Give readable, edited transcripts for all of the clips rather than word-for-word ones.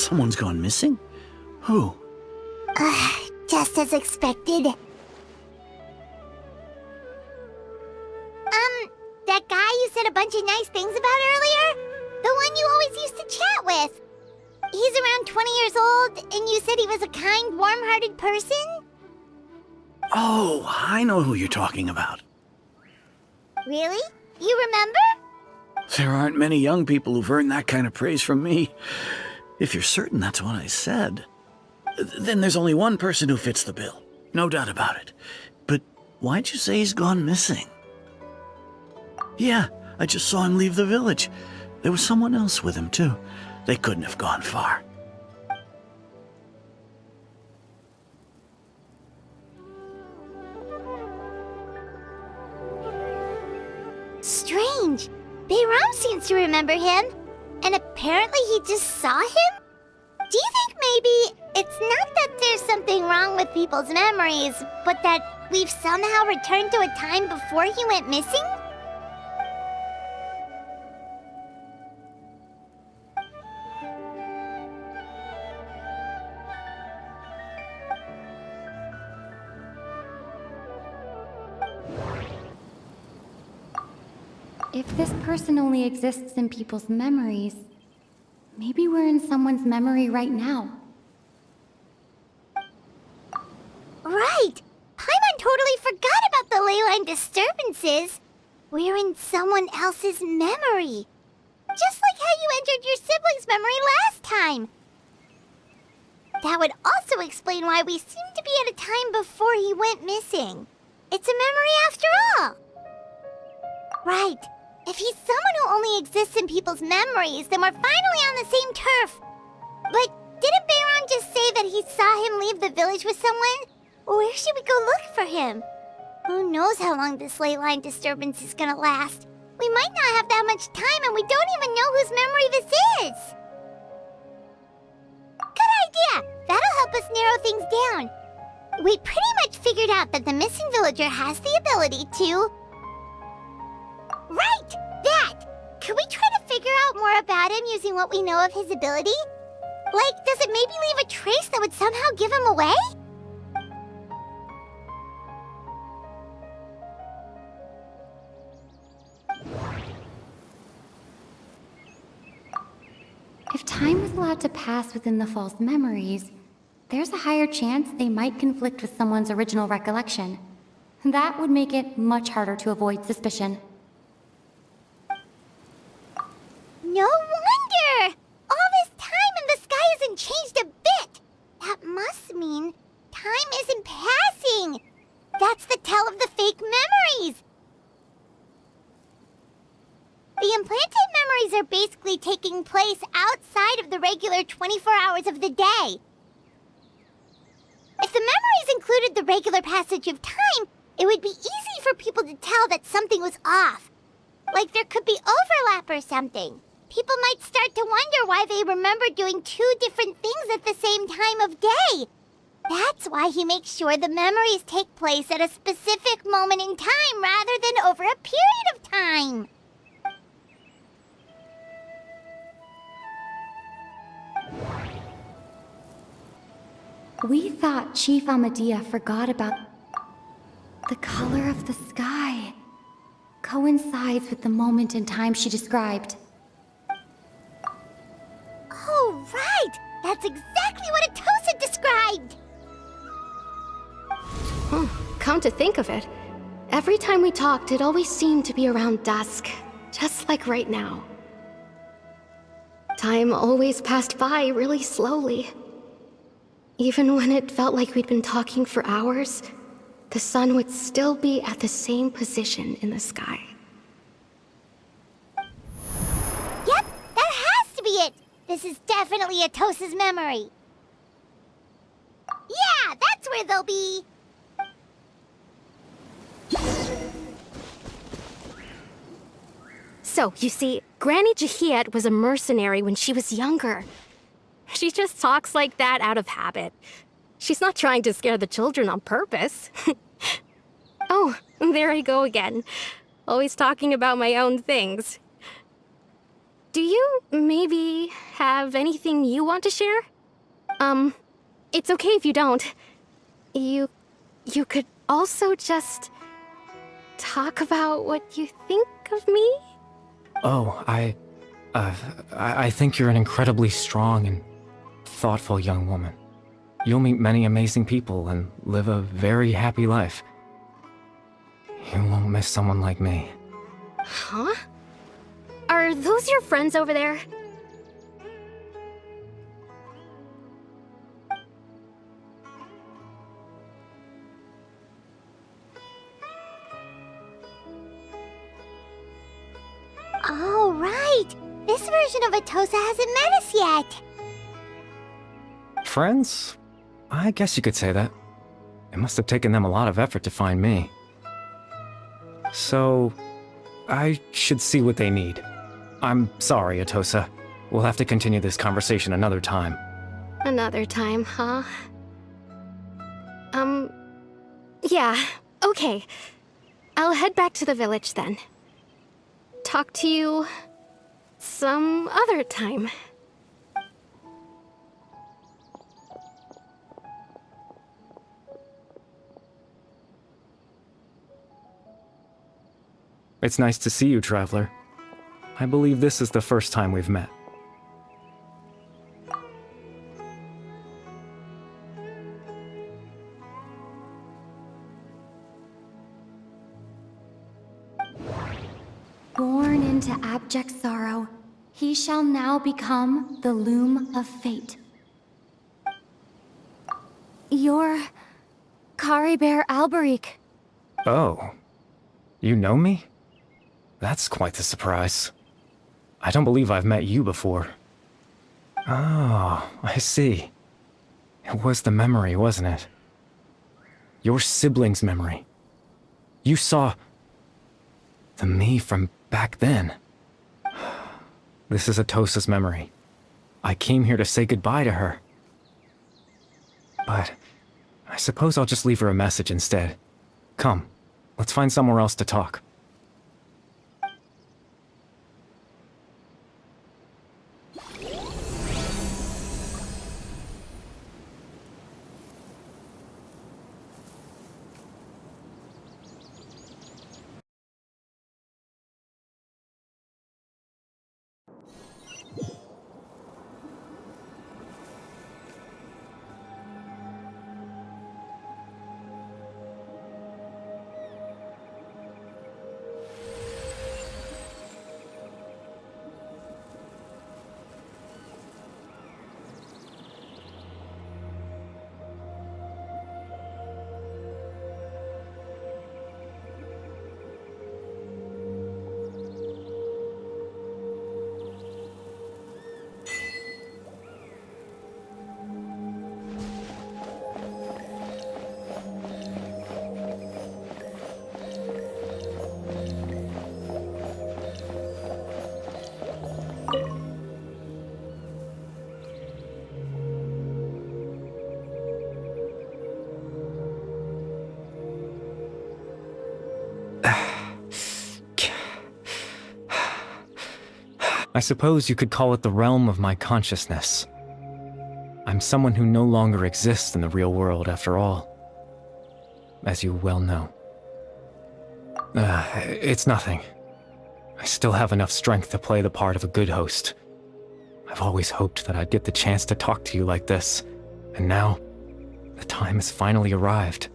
Someone's gone missing? Who? Just as expected. That guy you said a bunch of nice things about earlier? The one you always used to chat with. He's around 20 years old, and you said he was a kind, warm-hearted person? Oh, I know who you're talking about. Really? You remember? There aren't many young people who've earned that kind of praise from me. If you're certain that's what I said, then there's only one person who fits the bill. No doubt about it. But why'd you say he's gone missing? Yeah, I just saw him leave the village. There was someone else with him, too. They couldn't have gone far. Strange. Bayram seems to remember him. And apparently he just saw him? Do you think maybe it's not that there's something wrong with people's memories, but that we've somehow returned to a time before he went missing? If this person only exists in people's memories, maybe we're in someone's memory right now. Right! Paimon totally forgot about the ley line disturbances. We're in someone else's memory. Just like how you entered your sibling's memory last time. That would also explain why we seem to be at a time before he went missing. It's a memory after all. Right. If he's someone who only exists in people's memories, then we're finally on the same turf. But didn't Bayron just say that he saw him leave the village with someone? Where should we go look for him? Who knows how long this ley line disturbance is gonna last? We might not have that much time, and we don't even know whose memory this is. Good idea! That'll help us narrow things down. We pretty much figured out that the missing villager has the ability to... Right! That! Could we try to figure out more about him using what we know of his ability? Like, does it maybe leave a trace that would somehow give him away? If time is allowed to pass within the false memories, there's a higher chance they might conflict with someone's original recollection. That would make it much harder to avoid suspicion. No wonder! All this time and the sky hasn't changed a bit! That must mean time isn't passing! That's the tell of the fake memories! The implanted memories are basically taking place outside of the regular 24 hours of the day. If the memories included the regular passage of time, it would be easy for people to tell that something was off. Like there could be overlap or something. People might start to wonder why they remember doing two different things at the same time of day. That's why he makes sure the memories take place at a specific moment in time rather than over a period of time. We thought Chief Amadea forgot about the color of the sky. Coincides with the moment in time she described. Oh, right! That's exactly what Atosa described! Come to think of it, every time we talked, it always seemed to be around dusk, just like right now. Time always passed by really slowly. Even when it felt like we'd been talking for hours, the sun would still be at the same position in the sky. Yep, that has to be it! This is definitely Atosa's memory. Yeah, that's where they'll be! So, you see, Granny Jahiet was a mercenary when she was younger. She just talks like that out of habit. She's not trying to scare the children on purpose. Oh, there I go again. Always talking about my own things. Do you maybe have anything you want to share? It's okay if you don't. You could also just talk about what you think of me? Oh, I think you're an incredibly strong and thoughtful young woman. You'll meet many amazing people and live a very happy life. You won't miss someone like me. Huh? Are those your friends over there? Oh, right! This version of Atosa hasn't met us yet! Friends? I guess you could say that. It must have taken them a lot of effort to find me. So, I should see what they need. I'm sorry, Atosa. We'll have to continue this conversation another time. Another time, huh? Yeah, okay. I'll head back to the village then. Talk to you some other time. It's nice to see you, Traveler. I believe this is the first time we've met. Born into abject sorrow, he shall now become the loom of fate. You're Caribert Alberic. Oh. You know me? That's quite the surprise. I don't believe I've met you before. Oh, I see. It was the memory, wasn't it? Your sibling's memory. You saw the me from back then. This is Atosa's memory. I came here to say goodbye to her. But I suppose I'll just leave her a message instead. Come, let's find somewhere else to talk. I suppose you could call it the realm of my consciousness. I'm someone who no longer exists in the real world, after all. As you well know. It's nothing. I still have enough strength to play the part of a good host. I've always hoped that I'd get the chance to talk to you like this, and now, the time has finally arrived.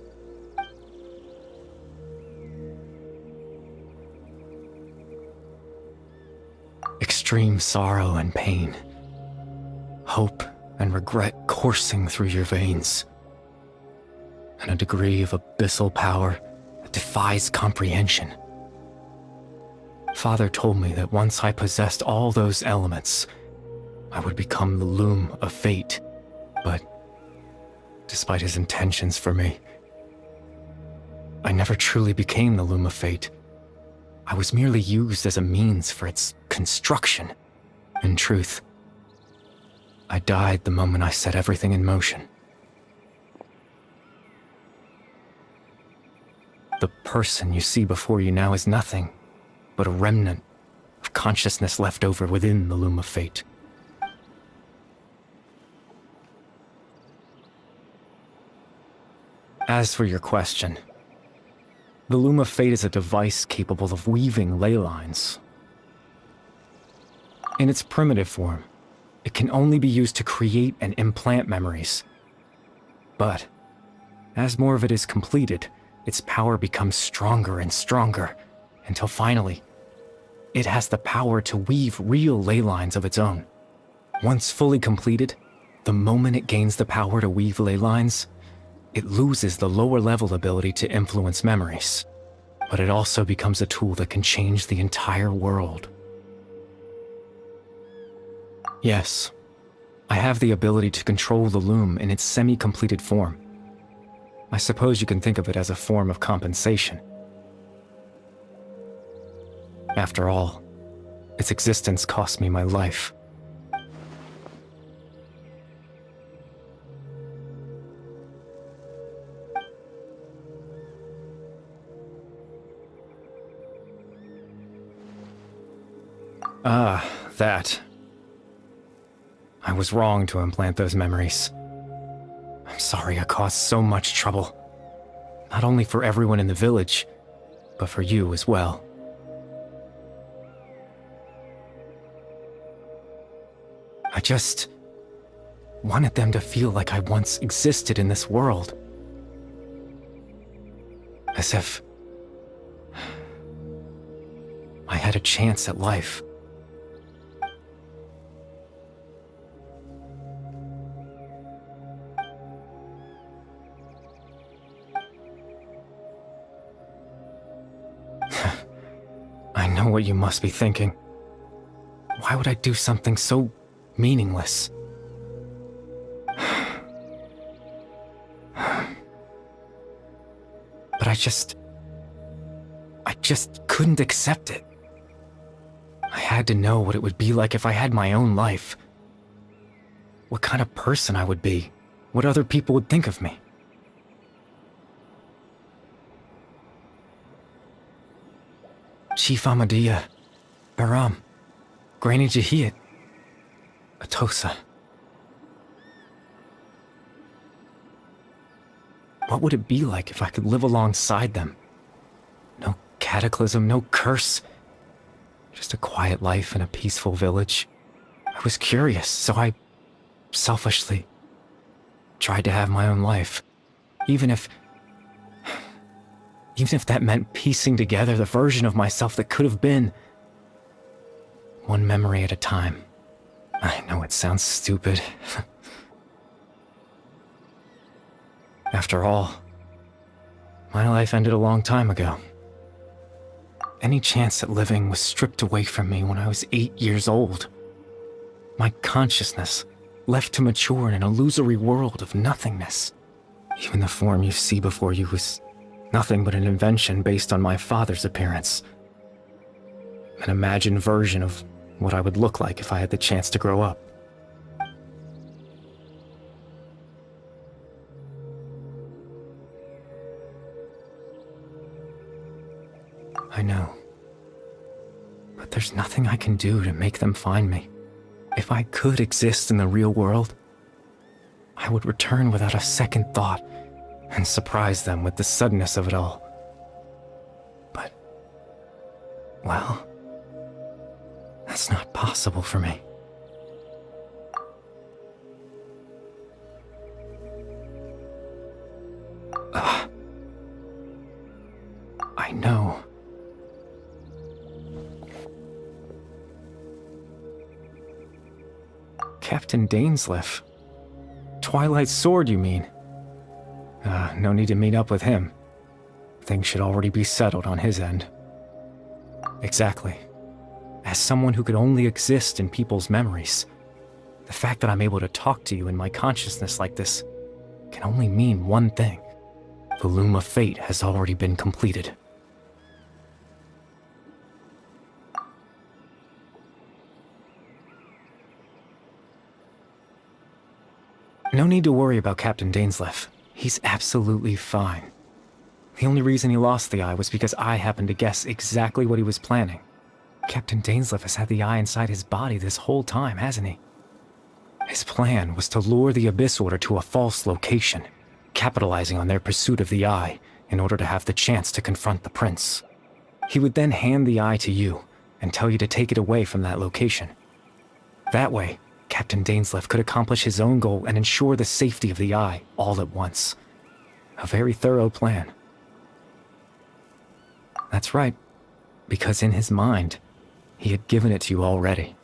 Extreme sorrow and pain, hope and regret coursing through your veins, and a degree of abyssal power that defies comprehension. Father told me that once I possessed all those elements, I would become the loom of fate, but despite his intentions for me, I never truly became the loom of fate. I was merely used as a means for its construction. In truth, I died the moment I set everything in motion. The person you see before you now is nothing but a remnant of consciousness left over within the loom of fate. As for your question, the Loom of Fate is a device capable of weaving ley lines. In its primitive form, it can only be used to create and implant memories. But, as more of it is completed, its power becomes stronger and stronger, until finally, it has the power to weave real ley lines of its own. Once fully completed, the moment it gains the power to weave ley lines, it loses the lower-level ability to influence memories. But it also becomes a tool that can change the entire world. Yes, I have the ability to control the loom in its semi-completed form. I suppose you can think of it as a form of compensation. After all, its existence cost me my life. Ah, that. I was wrong to implant those memories. I'm sorry I caused so much trouble. Not only for everyone in the village, but for you as well. I just wanted them to feel like I once existed in this world. As if I had a chance at life. I know what you must be thinking. Why would I do something so meaningless? But I just couldn't accept it. I had to know what it would be like if I had my own life. What kind of person I would be. What other people would think of me. Chief Ahmadiyya, Baram, Granny Jahiyat, Atosa. What would it be like if I could live alongside them? No cataclysm, no curse. Just a quiet life in a peaceful village. I was curious, so I selfishly tried to have my own life. Even if that meant piecing together the version of myself that could have been. One memory at a time. I know it sounds stupid. After all, my life ended a long time ago. Any chance at living was stripped away from me when I was 8 years old. My consciousness left to mature in an illusory world of nothingness. Even the form you see before you was nothing but an invention based on my father's appearance. An imagined version of what I would look like if I had the chance to grow up. I know. But there's nothing I can do to make them find me. If I could exist in the real world, I would return without a second thought and surprise them with the suddenness of it all. But, well, that's not possible for me. I know. Captain Dainsleif. Twilight Sword, you mean? No need to meet up with him. Things should already be settled on his end. Exactly. As someone who could only exist in people's memories, the fact that I'm able to talk to you in my consciousness like this can only mean one thing. The Loom of Fate has already been completed. No need to worry about Captain Dainsleif. He's absolutely fine. The only reason he lost the eye was because I happened to guess exactly what he was planning. Captain Dainsleif has had the eye inside his body this whole time, hasn't he? His plan was to lure the Abyss Order to a false location, capitalizing on their pursuit of the eye in order to have the chance to confront the prince. He would then hand the eye to you and tell you to take it away from that location. That way, Captain Dainsleif could accomplish his own goal and ensure the safety of the eye all at once. A very thorough plan. That's right, because in his mind, he had given it to you already.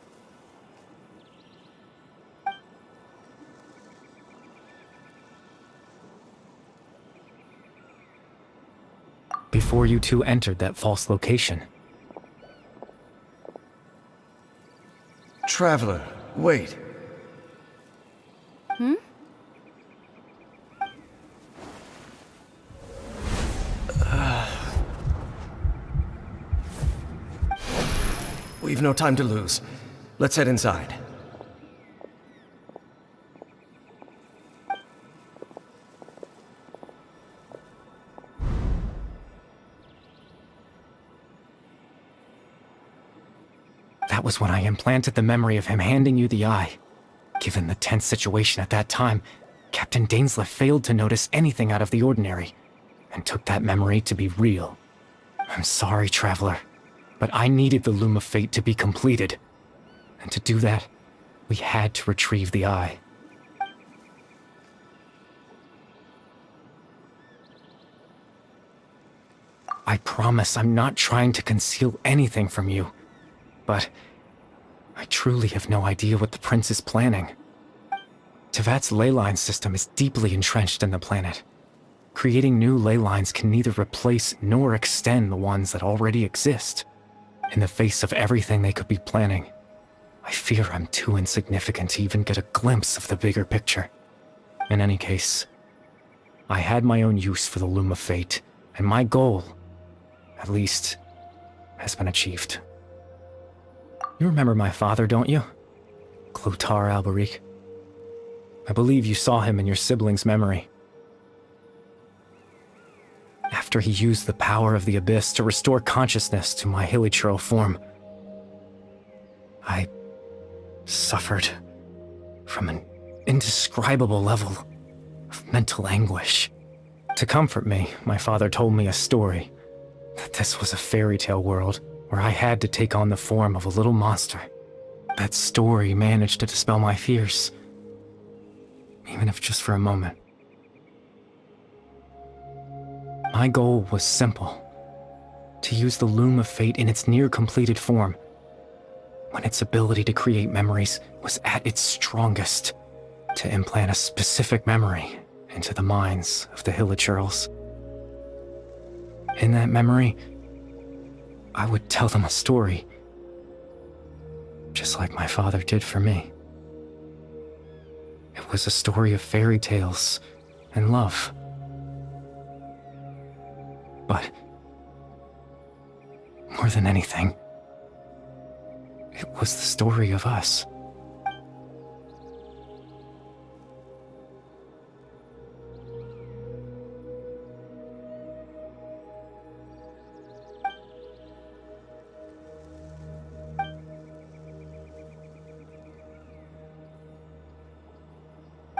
Before you two entered that false location. Traveler, wait. We've no time to lose. Let's head inside. That was when I implanted the memory of him handing you the eye. Given the tense situation at that time, Captain Dainsleif failed to notice anything out of the ordinary, and took that memory to be real. I'm sorry, Traveler, but I needed the Loom of Fate to be completed. And to do that, we had to retrieve the eye. I promise I'm not trying to conceal anything from you, but I truly have no idea what the prince is planning. Tevat's ley line system is deeply entrenched in the planet. Creating new ley lines can neither replace nor extend the ones that already exist. In the face of everything they could be planning, I fear I'm too insignificant to even get a glimpse of the bigger picture. In any case, I had my own use for the Loom of Fate, and my goal, at least, has been achieved. You remember my father, don't you? Clotar Alberic. I believe you saw him in your sibling's memory. After he used the power of the Abyss to restore consciousness to my hilichurl form, I suffered from an indescribable level of mental anguish. To comfort me, my father told me a story, that this was a fairy tale world where I had to take on the form of a little monster. That story managed to dispel my fears, even if just for a moment. My goal was simple: to use the Loom of Fate in its near-completed form, when its ability to create memories was at its strongest, to implant a specific memory into the minds of the hilichurls. In that memory, I would tell them a story, just like my father did for me. It was a story of fairy tales and love. But more than anything, it was the story of us.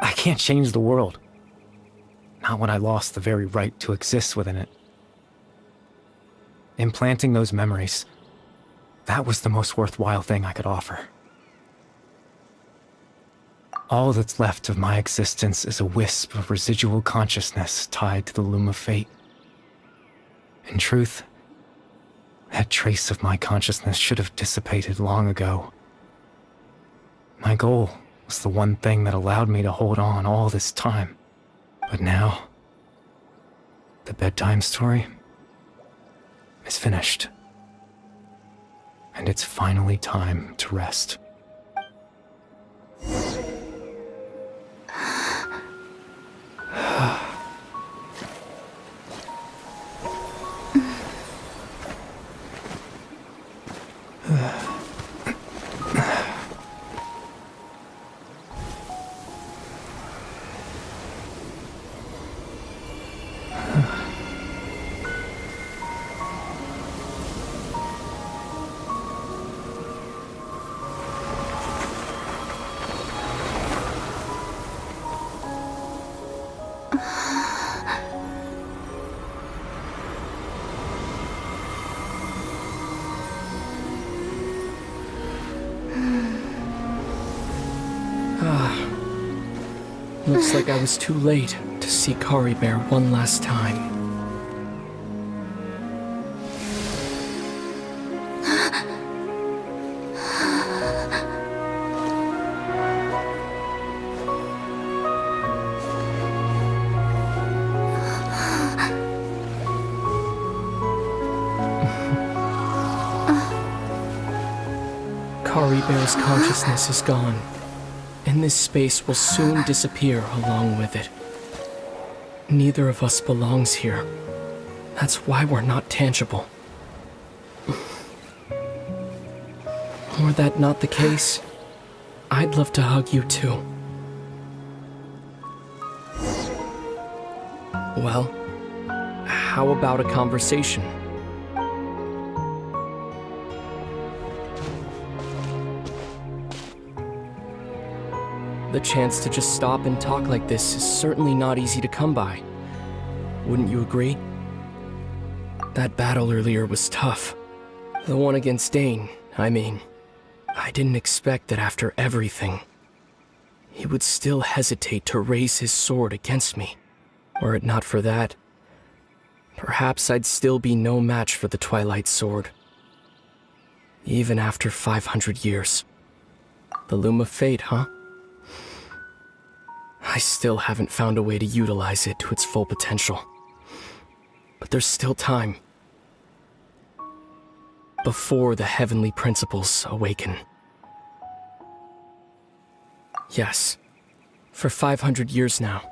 I can't change the world. Not when I lost the very right to exist within it. Implanting those memories, that was the most worthwhile thing I could offer. All that's left of my existence is a wisp of residual consciousness tied to the Loom of Fate. In truth, that trace of my consciousness should have dissipated long ago. My goal was the one thing that allowed me to hold on all this time. But now, the bedtime story is finished. And it's finally time to rest. Looks like I was too late to see Kari Bear one last time. Kari Bear's consciousness is gone, and this space will soon disappear along with it. Neither of us belongs here. That's why we're not tangible. Were that not the case, I'd love to hug you too. Well, how about a conversation? The chance to just stop and talk like this is certainly not easy to come by. Wouldn't you agree? That battle earlier was tough. The one against Dane, I mean. I didn't expect that after everything, he would still hesitate to raise his sword against me. Were it not for that, perhaps I'd still be no match for the Twilight Sword. Even after 500 years. The Loom of Fate, huh? I still haven't found a way to utilize it to its full potential. But there's still time. Before the heavenly principles awaken. Yes, for 500 years now,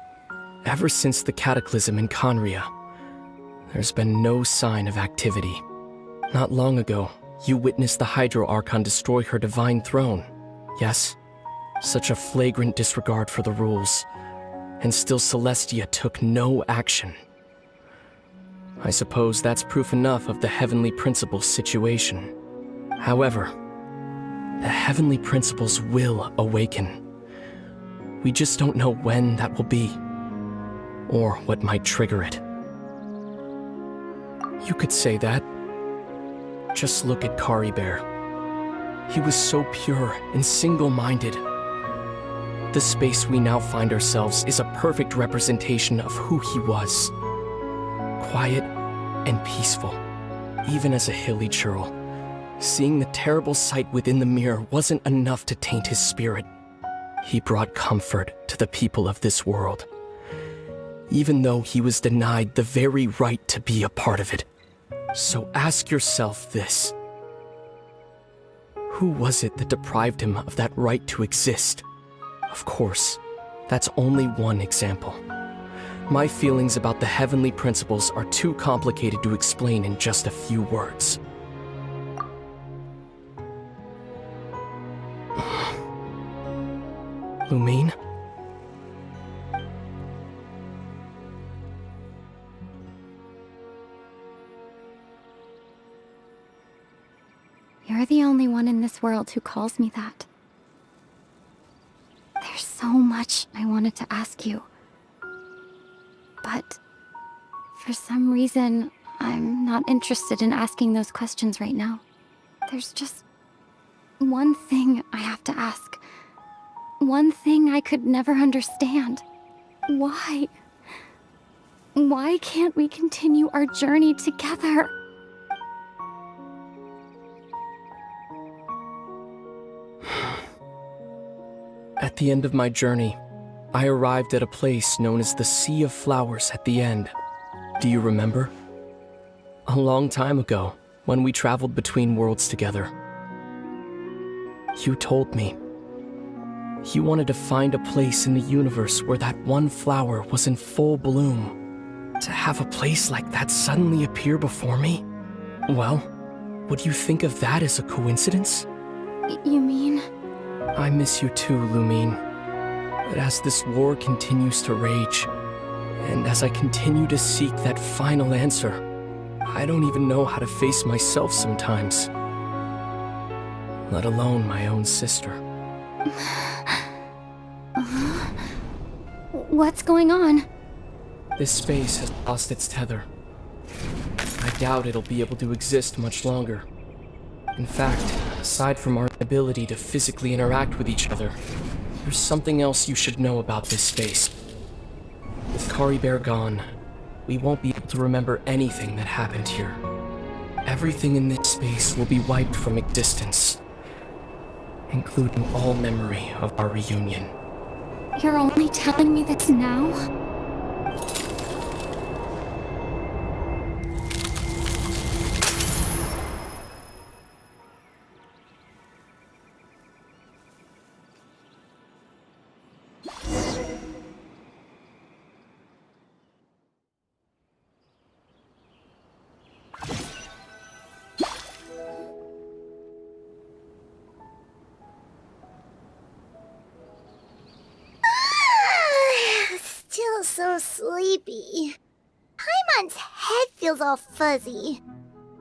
ever since the cataclysm in Conria, there's been no sign of activity. Not long ago, you witnessed the Hydro Archon destroy her divine throne. Yes? Such a flagrant disregard for the rules, and still Celestia took no action. I suppose that's proof enough of the Heavenly Principles situation. However, the Heavenly Principles will awaken. We just don't know when that will be, or what might trigger it. You could say that. Just look at Kari Bear. He was so pure and single-minded. The space we now find ourselves is a perfect representation of who he was. Quiet and peaceful, even as a hilly churl. Seeing the terrible sight within the mirror wasn't enough to taint his spirit. He brought comfort to the people of this world, even though he was denied the very right to be a part of it. So ask yourself this. Who was it that deprived him of that right to exist? Of course, that's only one example. My feelings about the heavenly principles are too complicated to explain in just a few words. Lumine? You're the only one in this world who calls me that. There's so much I wanted to ask you. But for some reason, I'm not interested in asking those questions right now. There's just one thing I have to ask. One thing I could never understand. Why? Why can't we continue our journey together? At the end of my journey, I arrived at a place known as the Sea of Flowers at the end. Do you remember? A long time ago, when we traveled between worlds together. You told me you wanted to find a place in the universe where that one flower was in full bloom. To have a place like that suddenly appear before me? Well, would you think of that as a coincidence? You mean? I miss you too, Lumine. But as this war continues to rage, and as I continue to seek that final answer, I don't even know how to face myself sometimes. Let alone my own sister. What's going on? This space has lost its tether. I doubt it'll be able to exist much longer. In fact, aside from our ability to physically interact with each other, There's something else you should know about this space. With Kari Bear gone, we won't be able to remember anything that happened here. Everything in this space will be wiped from existence, including all memory of our reunion. You're only telling me this now? Still so sleepy. Paimon's head feels all fuzzy.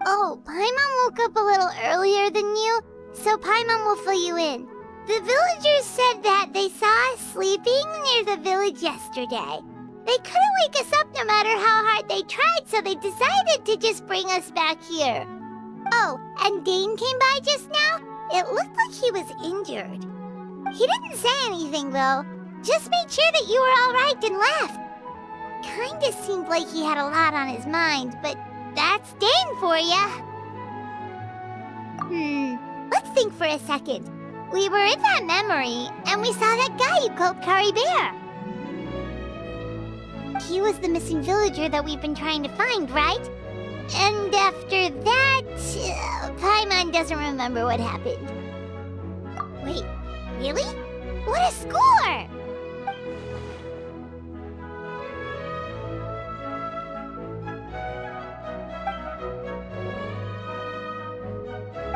Oh, Paimon woke up a little earlier than you, so Paimon will fill you in. The villagers said that they saw us sleeping near the village yesterday. They couldn't wake us up no matter how hard they tried, so they decided to just bring us back here. Oh, and Dane came by just now. It looked like he was injured. He didn't say anything, though. Just made sure that you were all right and left. Kinda seemed like he had a lot on his mind, but that's Dane for ya. Let's think for a second. We were in that memory, and we saw that guy you called Kari Bear. He was the missing villager that we've been trying to find, right? And after that, Paimon doesn't remember what happened. Wait, really? What a score!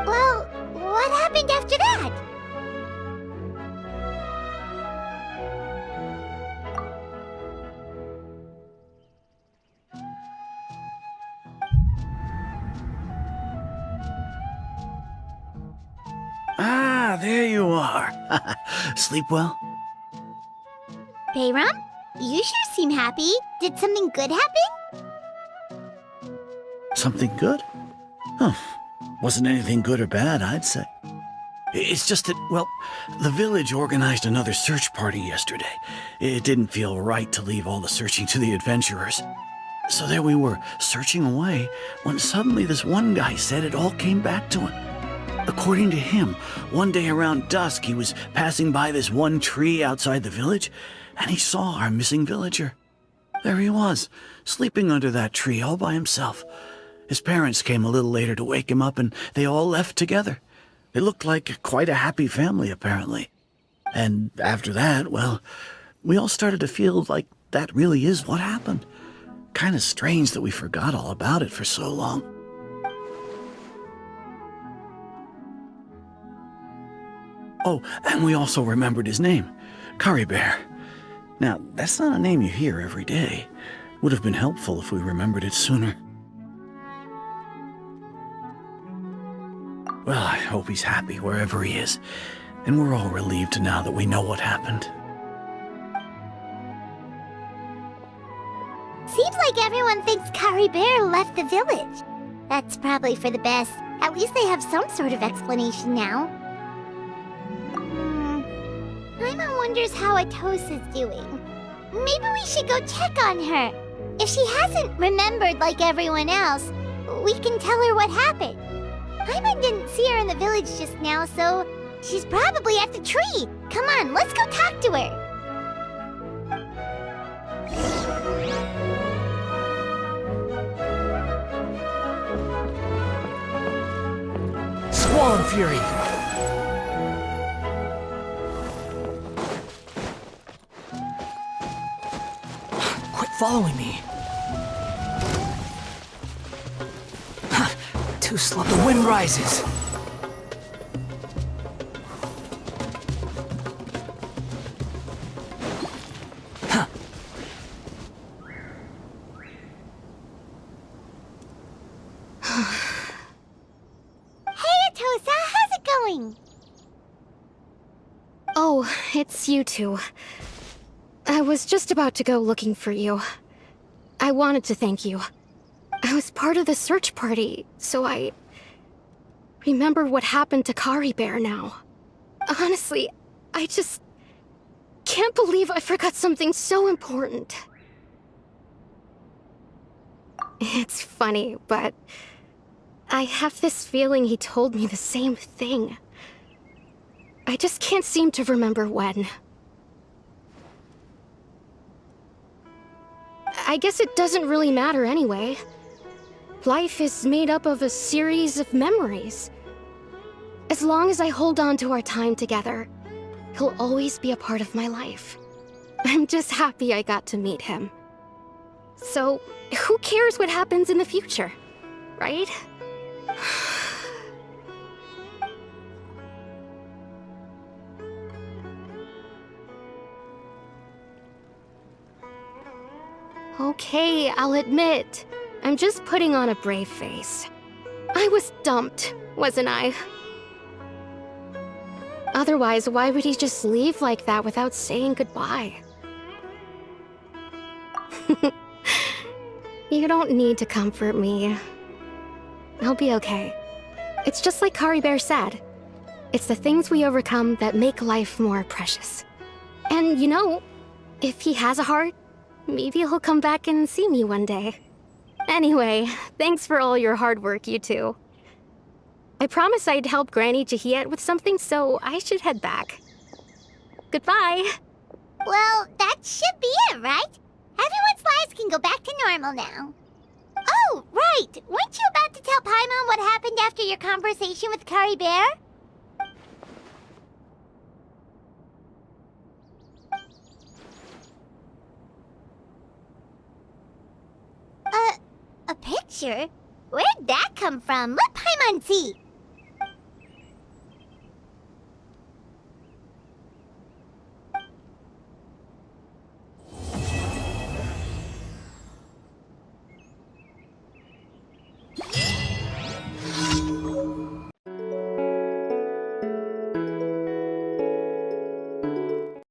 Well, what happened after that? Ah, there you are. Sleep well? Bayram, you sure seem happy. Did something good happen? Something good? Huh. Wasn't anything good or bad, I'd say. It's just that, well, the village organized another search party yesterday. It didn't feel right to leave all the searching to the adventurers. So there we were, searching away, when suddenly this one guy said it all came back to him. According to him, one day around dusk he was passing by this one tree outside the village, and he saw our missing villager. There he was, sleeping under that tree all by himself. His parents came a little later to wake him up, and they all left together. They looked like quite a happy family, apparently. And after that, well, we all started to feel like that really is what happened. Kind of strange that we forgot all about it for so long. Oh, and we also remembered his name, Kari Bear. Now, that's not a name you hear every day. Would have been helpful if we remembered it sooner. Well, I hope he's happy wherever he is, and we're all relieved now that we know what happened. Seems like everyone thinks Kari Bear left the village. That's probably for the best. At least they have some sort of explanation now. Paimon wonders how Atosa's doing. Maybe we should go check on her. If she hasn't remembered like everyone else, we can tell her what happened. Paimon didn't see her in the village just now, so she's probably at the tree. Come on, let's go talk to her. Swan Fury! Quit following me. Too slow. The wind rises. Oh, it's you two. I was just about to go looking for you. I wanted to thank you. I was part of the search party, so I remembered what happened to Kari Bear now. Honestly, can't believe I forgot something so important. It's funny, but I have this feeling he told me the same thing. I just can't seem to remember when. I guess it doesn't really matter anyway. Life is made up of a series of memories. As long as I hold on to our time together, he'll always be a part of my life. I'm just happy I got to meet him. So, who cares what happens in the future, right? Okay, I'll admit, I'm just putting on a brave face. I was dumped, wasn't I? Otherwise, why would he just leave like that without saying goodbye? You don't need to comfort me. I'll be okay. It's just like Kari Bear said. It's the things we overcome that make life more precious. And you know, if he has a heart, maybe he'll come back and see me one day. Anyway, thanks for all your hard work, you two. I promised I'd help Granny Jahiet with something, so I should head back. Goodbye! Well, that should be it, right? Everyone's lives can go back to normal now. Oh, right! Weren't you about to tell Paimon what happened after your conversation with Kari Bear? A picture? Where'd that come from? Let Paimon see!